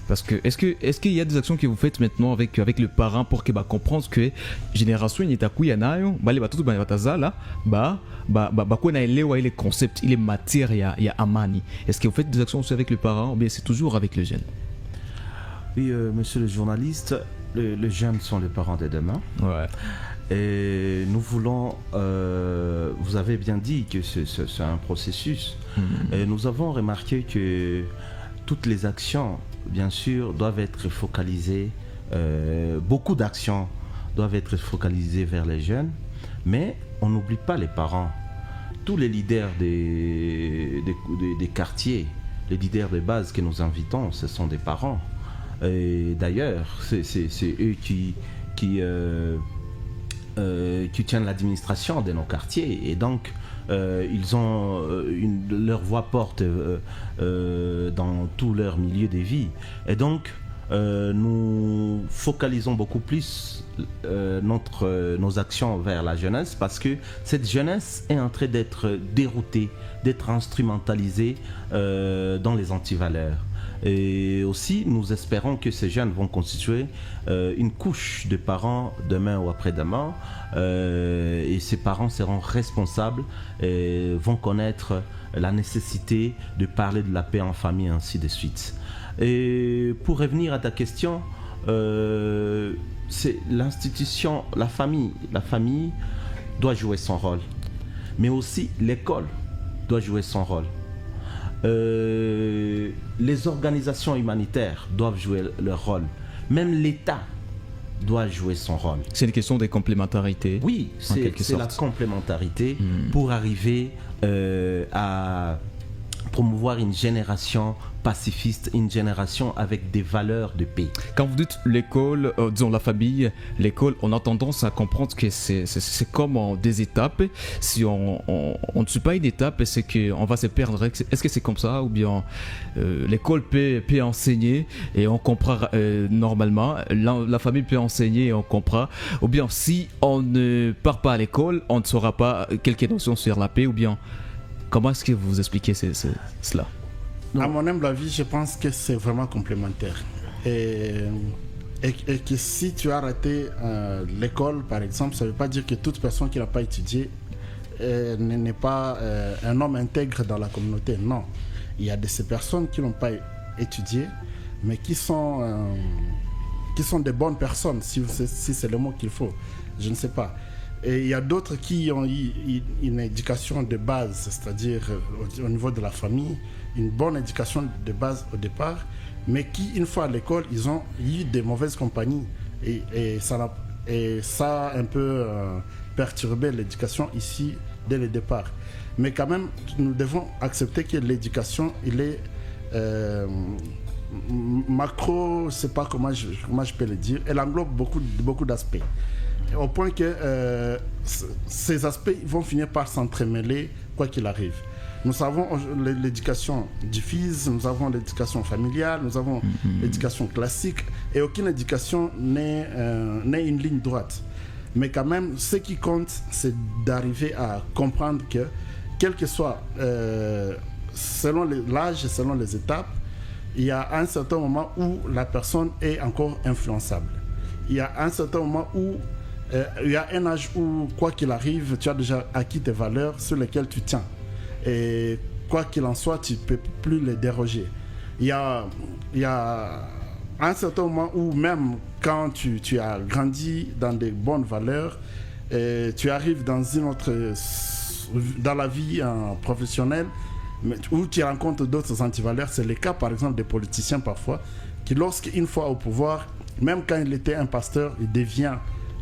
Parce que est-ce qu'il y a des actions que vous faites maintenant avec le parent pour que comprendre que génération il est à quoi il y en a les bateaux ba batazala quoi na les concepts, il est matière il y a amani. Est-ce que vous faites des actions aussi avec le parent ou bien c'est toujours avec le jeune? Oui, monsieur le journaliste, les jeunes sont les parents de demain. Ouais. Et nous voulons, vous avez bien dit que c'est un processus. Et nous avons remarqué que toutes les actions, bien sûr, doivent être focalisées, beaucoup d'actions doivent être focalisées vers les jeunes, mais on n'oublie pas les parents. Tous les leaders des quartiers, les leaders de base que nous invitons, ce sont des parents. Et d'ailleurs, c'est eux qui tiennent l'administration de nos quartiers. Et donc, ils ont leur voix porte dans tout leur milieu de vie. Et donc, nous focalisons beaucoup plus nos actions vers la jeunesse parce que cette jeunesse est en train d'être déroutée, d'être instrumentalisée dans les antivaleurs. Et aussi, nous espérons que ces jeunes vont constituer une couche de parents demain ou après-demain. Et ces parents seront responsables et vont connaître la nécessité de parler de la paix en famille, ainsi de suite. Et pour revenir à ta question, c'est l'institution, la famille. La famille doit jouer son rôle. Mais aussi l'école doit jouer son rôle. Les organisations humanitaires doivent jouer leur rôle. Même l'État doit jouer son rôle. C'est une question de complémentarité. Oui, c'est la complémentarité pour arriver à promouvoir une génération pacifiste, une génération avec des valeurs de paix. Quand vous dites l'école, disons la famille, l'école, on a tendance à comprendre que c'est comme en des étapes. Si on ne suit pas une étape, c'est qu'on va se perdre. Est-ce que c'est comme ça? Ou bien l'école peut enseigner et on comprend normalement, la famille peut enseigner et on comprend. Ou bien si on ne part pas à l'école, on ne saura pas quelques notions sur la paix. Ou bien comment est-ce que vous expliquez cela? À mon humble avis, je pense que c'est vraiment complémentaire. Et que si tu as raté l'école, par exemple, ça ne veut pas dire que toute personne qui n'a pas étudié n'est pas un homme intègre dans la communauté. Non. Il y a de ces personnes qui n'ont pas étudié, mais qui sont des bonnes personnes, si c'est le mot qu'il faut. Je ne sais pas. Et il y a d'autres qui ont eu une éducation de base, c'est-à-dire au niveau de la famille, une bonne éducation de base au départ, mais qui, une fois à l'école, ils ont eu des mauvaises compagnies. Et ça a un peu perturbé l'éducation ici dès le départ. Mais quand même, nous devons accepter que l'éducation, il est macro, je ne sais pas comment je peux le dire, elle englobe beaucoup d'aspects. Au point que ces aspects vont finir par s'entremêler quoi qu'il arrive. Nous avons l'éducation diffuse, nous avons l'éducation familiale, nous avons l'éducation classique, et aucune éducation n'est une ligne droite. Mais quand même, ce qui compte, c'est d'arriver à comprendre que, quel que soit, selon l'âge, selon les étapes, il y a un certain moment où la personne est encore influençable. Il y a un certain moment où il y a un âge où, quoi qu'il arrive, tu as déjà acquis tes valeurs sur lesquelles tu tiens. Et quoi qu'il en soit, tu ne peux plus les déroger. Il y a un certain moment où, même quand tu as grandi dans des bonnes valeurs, tu arrives dans la vie professionnelle, où tu rencontres d'autres antivaleurs. C'est le cas, par exemple, des politiciens parfois, qui, lorsqu'une fois au pouvoir, même quand il était un pasteur, il devient...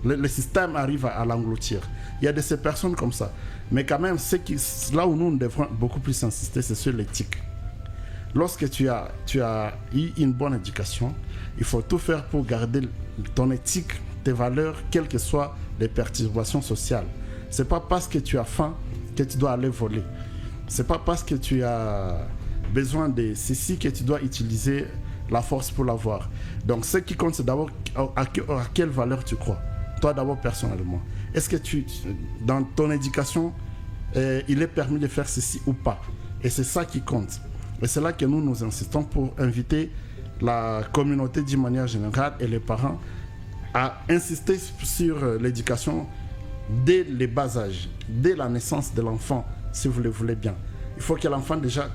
Le système arrive à l'engloutir. Il y a de ces personnes comme ça. Mais quand même, là où nous devons beaucoup plus insister, c'est sur l'éthique. Lorsque tu as eu une bonne éducation, il faut tout faire pour garder ton éthique, tes valeurs, quelles que soient les perturbations sociales. Ce n'est pas parce que tu as faim que tu dois aller voler. Ce n'est pas parce que tu as besoin de ceci que tu dois utiliser la force pour l'avoir. Donc, ce qui compte, c'est d'abord à quelle valeur tu crois. Toi d'abord personnellement. Est-ce que dans ton éducation, il est permis de faire ceci ou pas. Et c'est ça qui compte. Et c'est là que nous insistons pour inviter la communauté d'une manière générale et les parents à insister sur l'éducation dès les bas âges, dès la naissance de l'enfant, si vous le voulez bien. Il faut que l'enfant déjà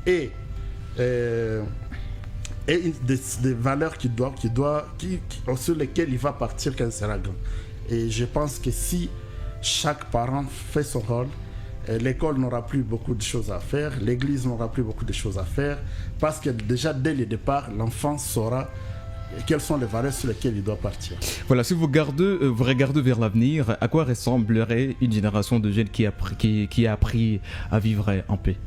ait des valeurs sur lesquelles il va partir quand il sera grand. Et je pense que si chaque parent fait son rôle, l'école n'aura plus beaucoup de choses à faire, l'église n'aura plus beaucoup de choses à faire, parce que déjà dès le départ, l'enfant saura quelles sont les valeurs sur lesquelles il doit partir. Voilà, si vous regardez vers l'avenir, à quoi ressemblerait une génération de jeunes qui a appris à vivre en paix?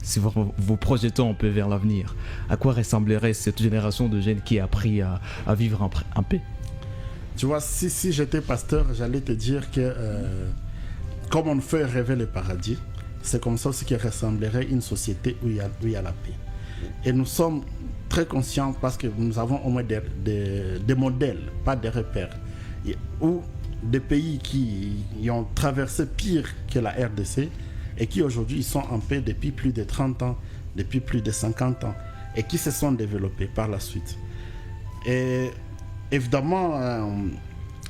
Si vous projetons un peu vers l'avenir, à quoi ressemblerait cette génération de jeunes qui a appris à vivre en paix? Tu vois, si j'étais pasteur, j'allais te dire que comme on fait rêver le paradis, c'est comme ça aussi qu'il ressemblerait une société où il y a la paix. Et nous sommes très conscients parce que nous avons au moins des modèles, pas des repères, où des pays qui ont traversé pire que la RDC et qui aujourd'hui sont en paix depuis plus de 30 ans, depuis plus de 50 ans et qui se sont développés par la suite. Et évidemment,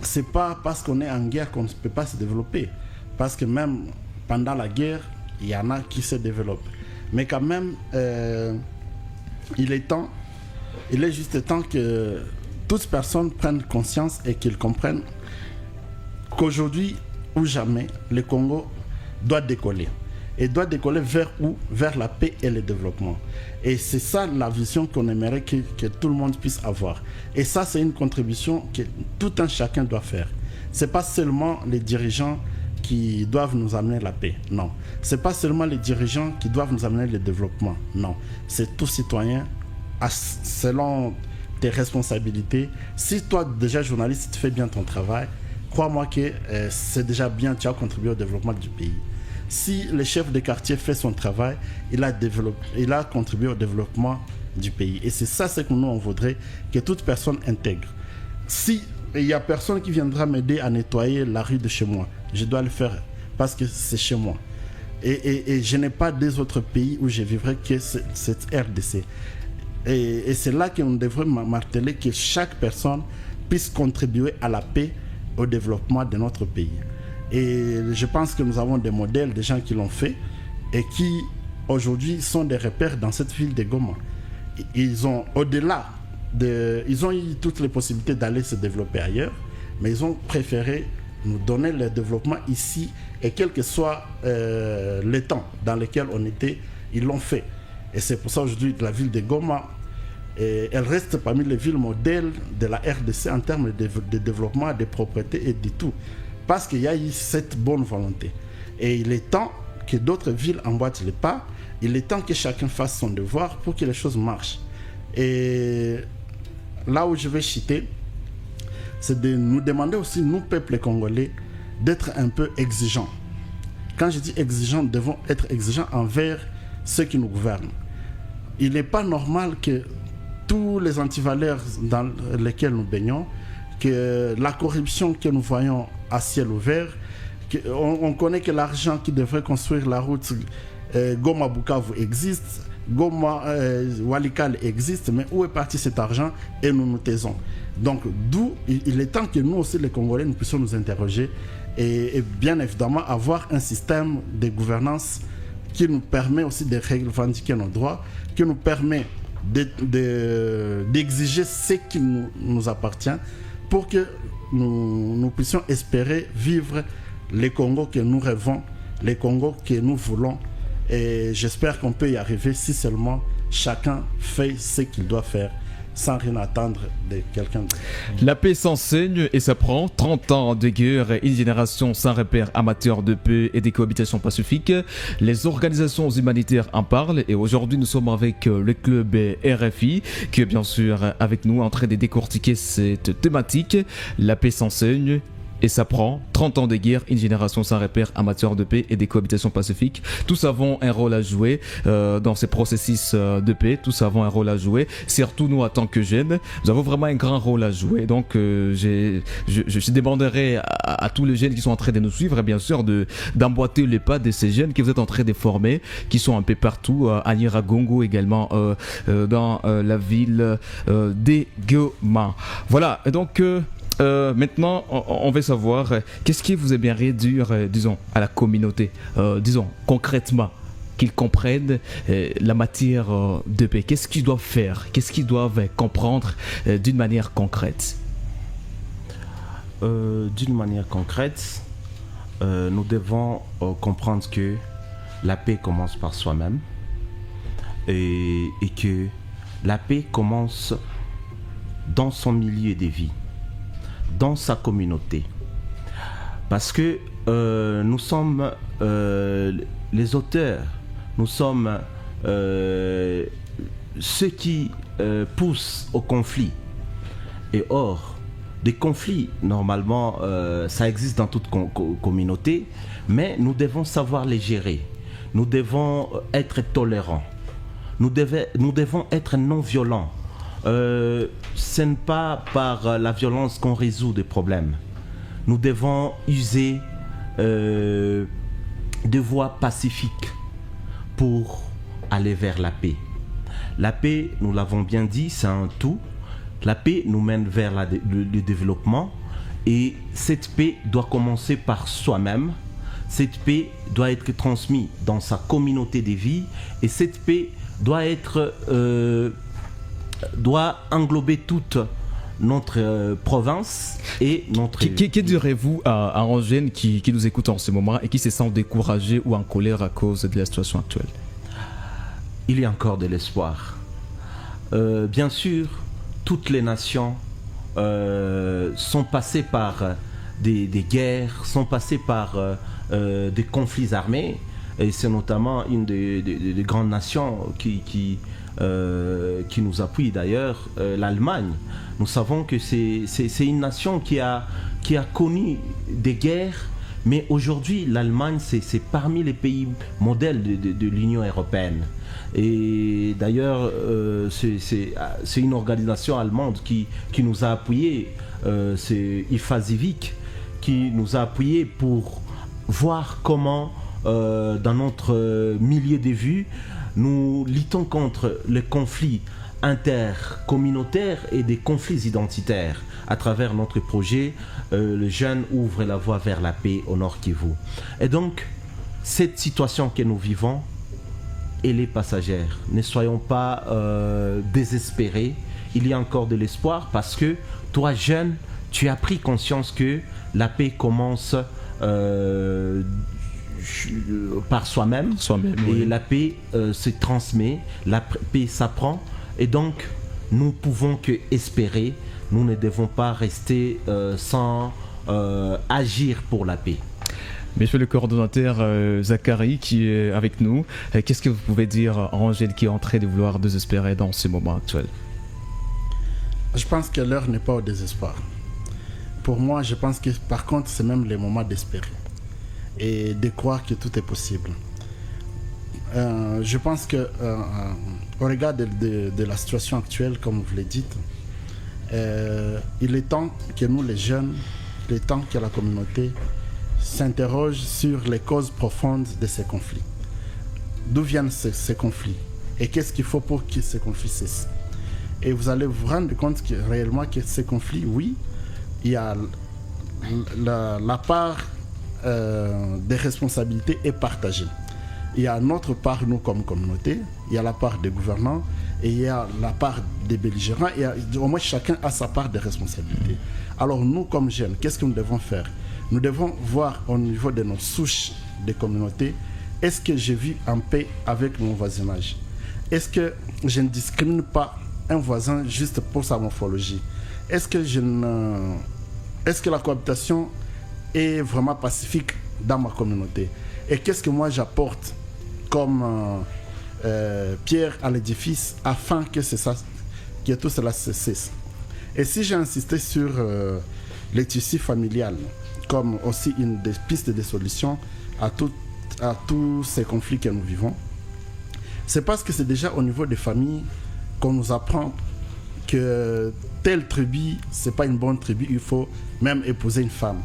c'est pas parce qu'on est en guerre qu'on ne peut pas se développer. Parce que même pendant la guerre, il y en a qui se développent. Mais quand même, il est juste temps que toutes personnes prennent conscience et qu'ils comprennent qu'aujourd'hui ou jamais, le Congo doit décoller. Et doit décoller vers où? Vers la paix et le développement. Et c'est ça la vision qu'on aimerait que tout le monde puisse avoir. Et ça, c'est une contribution que tout un chacun doit faire. Ce n'est pas seulement les dirigeants qui doivent nous amener la paix, non. Ce n'est pas seulement les dirigeants qui doivent nous amener le développement, non. C'est tout citoyen, selon tes responsabilités. Si toi, déjà journaliste, tu fais bien ton travail, crois-moi que c'est déjà bien, tu as contribué au développement du pays. Si le chef de quartier fait son travail, il a contribué au développement du pays. Et c'est ça ce que nous, on voudrait que toute personne intègre. Si il n'y a personne qui viendra m'aider à nettoyer la rue de chez moi, je dois le faire parce que c'est chez moi. Et je n'ai pas des autres pays où je vivrai que cette RDC. Et c'est là qu'on devrait marteler que chaque personne puisse contribuer à la paix, au développement de notre pays. Et je pense que nous avons des modèles, des gens qui l'ont fait et qui aujourd'hui sont des repères dans cette ville de Goma. Ils ont ils ont eu toutes les possibilités d'aller se développer ailleurs, mais ils ont préféré nous donner le développement ici et quel que soit le temps dans lequel on était, ils l'ont fait. Et c'est pour ça aujourd'hui la ville de Goma, elle reste parmi les villes modèles de la RDC en termes de développement, de propreté et de tout. Parce qu'il y a eu cette bonne volonté. Et il est temps que d'autres villes emboîtent les pas. Il est temps que chacun fasse son devoir pour que les choses marchent. Et là où je vais chuter, c'est de nous demander aussi, nous, peuple congolais, d'être un peu exigeants. Quand je dis exigeants, nous devons être exigeants envers ceux qui nous gouvernent. Il n'est pas normal que tous les antivaleurs dans lesquels nous baignons, que la corruption que nous voyons à ciel ouvert, on connaît que l'argent qui devrait construire la route Goma-Bukavu existe, Goma-Walikale existe, mais où est parti cet argent? Et nous nous taisons. Donc d'où il est temps que nous aussi les Congolais nous puissions nous interroger et bien évidemment avoir un système de gouvernance qui nous permet aussi de revendiquer nos droits, qui nous permet d'exiger ce qui nous appartient pour que nous puissions espérer vivre les Congos que nous rêvons, les Congos que nous voulons. Et j'espère qu'on peut y arriver si seulement chacun fait ce qu'il doit faire sans rien attendre de quelqu'un d'autre. La paix s'enseigne et s'apprend. 30 ans de guerre, une génération sans repère amateur de paix et de cohabitation pacifique. Les organisations humanitaires en parlent et aujourd'hui nous sommes avec le club RFI qui est bien sûr avec nous en train de décortiquer cette thématique. La paix s'enseigne et ça prend 30 ans de guerre, une génération sans repère en matière de paix et de cohabitation pacifique. Tous avons un rôle à jouer dans ces processus de paix. Tous avons un rôle à jouer. Surtout nous, en tant que jeunes, nous avons vraiment un grand rôle à jouer. Donc, je demanderai à tous les jeunes qui sont en train de nous suivre, bien sûr, d'emboîter les pas de ces jeunes que vous êtes en train de former, qui sont un peu partout, à Nyiragongo également, dans la ville de Goma. Voilà, et donc maintenant on veut savoir qu'est-ce qui vous aimerait dire, disons, à la communauté, disons concrètement, qu'ils comprennent la matière de paix. Qu'est-ce qu'ils doivent faire? Qu'est-ce qu'ils doivent comprendre d'une manière concrète? D'une manière concrète, nous devons comprendre que la paix commence par soi-même et que la paix commence dans son milieu de vie, dans sa communauté. Parce que nous sommes les auteurs, nous sommes ceux qui poussent au conflit. Et or, des conflits, normalement, ça existe dans toute communauté, mais nous devons savoir les gérer. Nous devons être tolérants. Nous devons être non-violents. Ce n'est pas par la violence qu'on résout des problèmes. Nous devons user de voies pacifiques pour aller vers la paix. La paix, nous l'avons bien dit, c'est un tout. La paix nous mène vers le développement et cette paix doit commencer par soi-même. Cette paix doit être transmise dans sa communauté de vie et cette paix doit englober toute notre province et notre... Que direz-vous à un jeune qui nous écoute en ce moment et qui se sent découragé ou en colère à cause de la situation actuelle? Il y a encore de l'espoir. Bien sûr, toutes les nations sont passées par des guerres, sont passées par des conflits armés. Et c'est notamment une des grandes nations qui nous appuie d'ailleurs, l'Allemagne. Nous savons que c'est une nation qui a connu des guerres, mais aujourd'hui l'Allemagne c'est parmi les pays modèles de l'Union européenne. Et d'ailleurs c'est une organisation allemande qui nous a appuyés, c'est IFA Civic qui nous a appuyés pour voir comment dans notre milieu de vue nous luttons contre les conflits intercommunautaires et des conflits identitaires. À travers notre projet, le jeune ouvre la voie vers la paix au Nord Kivu. Et donc, cette situation que nous vivons, elle est passagère. Ne soyons pas désespérés. Il y a encore de l'espoir parce que toi, jeune, tu as pris conscience que la paix commence par soi-même, et oui. La paix se transmet, la paix s'apprend, et donc nous pouvons que espérer. Nous ne devons pas rester sans agir pour la paix. Monsieur le coordonnateur Zachary qui est avec nous, qu'est-ce que vous pouvez dire à Angèle qui est en train de vouloir désespérer dans ce moment actuel? Je pense que l'heure n'est pas au désespoir. Pour moi, je pense que par contre, c'est même le moment d'espérer et de croire que tout est possible. Je pense que au regard de la situation actuelle, comme vous le dites, il est temps que nous les jeunes, il est temps que la communauté s'interroge sur les causes profondes de ces conflits. D'où viennent ces conflits et qu'est-ce qu'il faut pour que ces conflits cessent. Et vous allez vous rendre compte que réellement que ces conflits, oui, il y a la part des responsabilités est partagée. Il y a notre part, nous comme communauté, il y a la part des gouvernants et il y a la part des belligérants. Et au moins chacun a sa part de responsabilité. Alors nous comme jeunes, qu'est-ce que nous devons faire? Nous devons voir au niveau de notre souche des communautés, est-ce que je vis en paix avec mon voisinage? Est-ce que je ne discrimine pas un voisin juste pour sa morphologie? Est-ce que la cohabitation est vraiment pacifique dans ma communauté? Et qu'est-ce que moi j'apporte comme pierre à l'édifice afin que que tout cela cesse? Et si j'ai insisté sur le tissu familial, comme aussi une des pistes de solutions à tous ces conflits que nous vivons. C'est parce que c'est déjà au niveau des familles qu'on nous apprend que telle tribu, c'est pas une bonne tribu, il faut même épouser une femme.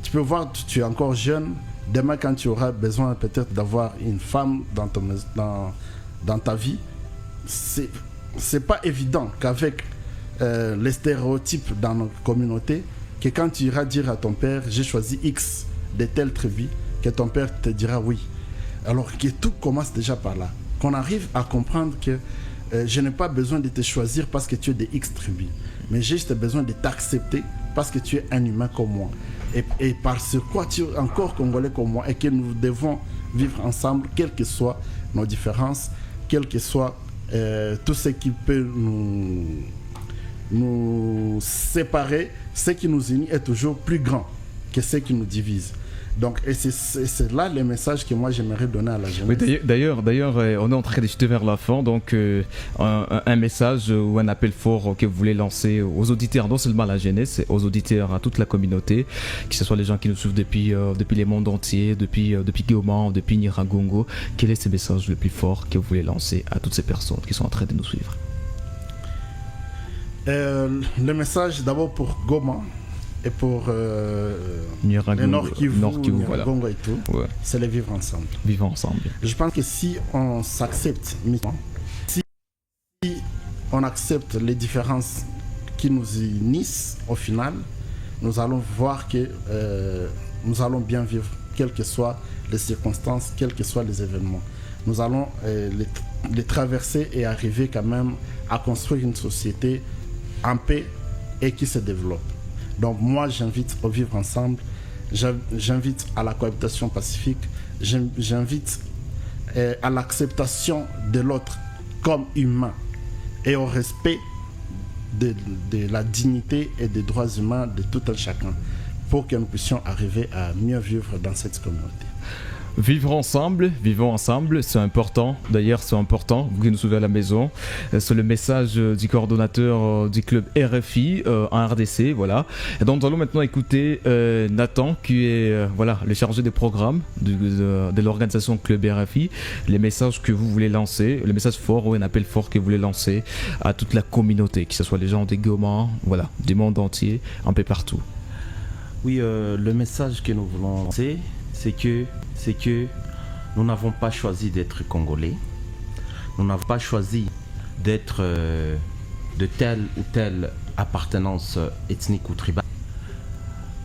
Tu peux voir, tu es encore jeune, demain quand tu auras besoin peut-être d'avoir une femme dans ta vie, c'est pas évident qu'avec les stéréotypes dans notre communauté, que quand tu iras dire à ton père, j'ai choisi X de telle tribu, que ton père te dira oui. Alors que tout commence déjà par là. Qu'on arrive à comprendre que je n'ai pas besoin de te choisir parce que tu es de X tribu, mais j'ai juste besoin de t'accepter parce que tu es un humain comme moi. Et parce que tu es encore congolais comme moi et que nous devons vivre ensemble, quelles que soient nos différences, quel que soit tout ce qui peut nous séparer, ce qui nous unit est toujours plus grand que ce qui nous divise. Donc, et c'est là le message que moi j'aimerais donner à la jeunesse. Oui, d'ailleurs, on est en train de jeter vers la fin, donc un message ou un appel fort que vous voulez lancer aux auditeurs, non seulement à la jeunesse, aux auditeurs, à toute la communauté, que ce soit les gens qui nous suivent depuis les mondes entiers, depuis Goma, depuis Nyiragongo. Quel est ce message le plus fort que vous voulez lancer à toutes ces personnes qui sont en train de nous suivre? Le message d'abord pour Goma et pour le Nord Kivu, voilà. Nyiragongo et tout, Ouais. c'est le vivre ensemble. Vivre ensemble. Je pense que si on s'accepte, si on accepte les différences qui nous unissent, au final, nous allons voir que nous allons bien vivre, quelles que soient les circonstances, quels que soient les événements. Nous allons les traverser et arriver quand même à construire une société en paix et qui se développe. Donc moi, j'invite au vivre ensemble, j'invite à la cohabitation pacifique, j'invite à l'acceptation de l'autre comme humain et au respect de la dignité et des droits humains de tout un chacun pour que nous puissions arriver à mieux vivre dans cette communauté. Vivons ensemble, c'est important. D'ailleurs, c'est important, vous qui nous suivez à la maison. C'est le message du coordonnateur du club RFI en RDC, voilà. Et donc, nous allons maintenant écouter Nathan, qui est le chargé des programmes de l'organisation club RFI. Les messages que vous voulez lancer, les messages forts ou un appel fort que vous voulez lancer à toute la communauté, que ce soit les gens des Goma, voilà, du monde entier, un peu partout. Oui, le message que nous voulons lancer, c'est que nous n'avons pas choisi d'être Congolais. Nous n'avons pas choisi d'être de telle ou telle appartenance ethnique ou tribale.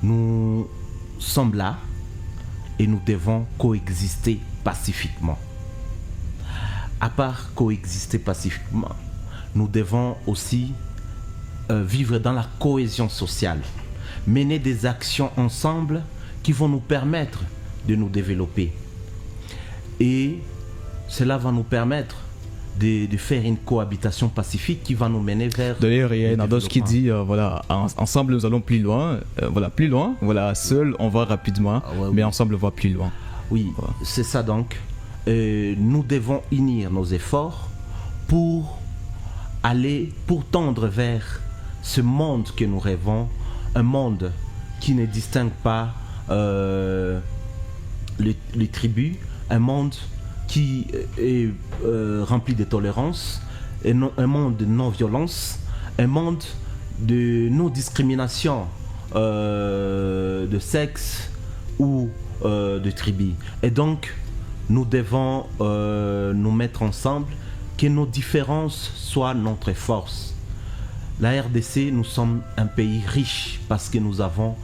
Nous sommes là et nous devons coexister pacifiquement. À part coexister pacifiquement, nous devons aussi vivre dans la cohésion sociale, mener des actions ensemble qui vont nous permettre de nous développer. Et cela va nous permettre de faire une cohabitation pacifique qui va nous mener vers... D'ailleurs, il y a un adage qui dit, ensemble nous allons plus loin, seul on va rapidement, mais ensemble on va plus loin. Oui, c'est ça donc. Nous devons unir nos efforts pour tendre vers ce monde que nous rêvons, un monde qui ne distingue pas les tribus, un monde qui est rempli de tolérance, un monde de non-violence, un monde de non-discrimination de sexe ou de tribu. Et donc, nous devons nous mettre ensemble, que nos différences soient notre force. La RDC, nous sommes un pays riche parce que nous avons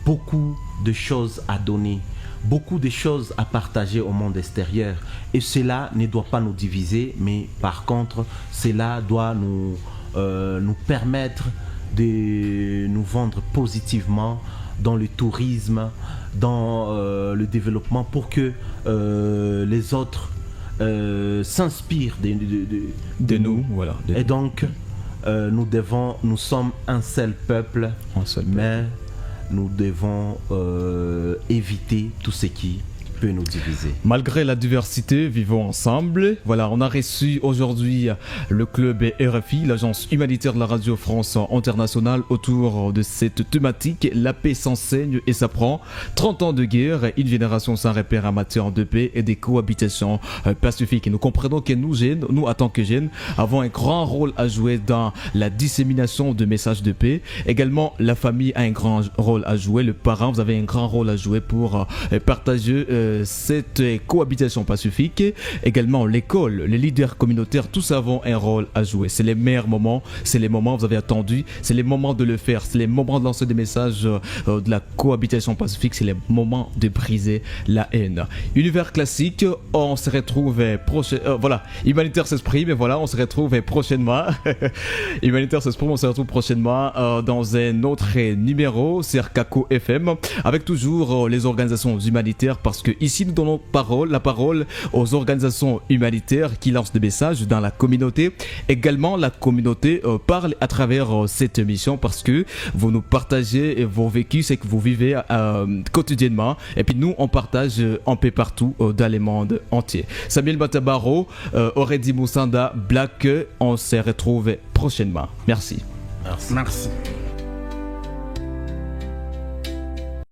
beaucoup de choses à donner, beaucoup de choses à partager au monde extérieur. Et cela ne doit pas nous diviser, mais par contre, cela doit nous permettre de nous vendre positivement dans le tourisme, dans le développement, pour que les autres s'inspirent de nous. Voilà. Et donc, nous sommes un seul peuple, mais nous devons éviter tout ce qui peut nous diviser. Malgré la diversité, vivons ensemble. Voilà, on a reçu aujourd'hui le club RFI, l'agence humanitaire de la Radio France Internationale, autour de cette thématique. La paix s'enseigne et s'apprend. 30 ans de guerre, une génération sans repère en matière de paix et des cohabitations pacifiques. Et nous comprenons que nous, jeunes, nous en tant que jeunes, avons un grand rôle à jouer dans la dissémination de messages de paix. Également, la famille a un grand rôle à jouer. Le parent, vous avez un grand rôle à jouer pour partager cette cohabitation pacifique. Également, l'école, les leaders communautaires, tous avons un rôle à jouer. C'est les meilleurs moments, c'est les moments, vous avez attendu, c'est les moments de le faire, c'est les moments de lancer des messages de la cohabitation pacifique, c'est les moments de briser la haine. Univers classique, on se retrouve voilà, Humanitaire s'exprime, et voilà, on se retrouve prochainement. Humanitaire s'exprime, on se retrouve prochainement dans un autre numéro, c'est RKCO FM, avec toujours les organisations humanitaires, parce que ici nous donnons la parole aux organisations humanitaires qui lancent des messages dans la communauté. Également, la communauté parle à travers cette émission, parce que vous nous partagez vos vécus, c'est que vous vivez quotidiennement, et puis nous on partage en paix partout dans le monde entier. Samuel Batabaro, Oredi Moussanda, Black, on se retrouve prochainement. Merci. Merci.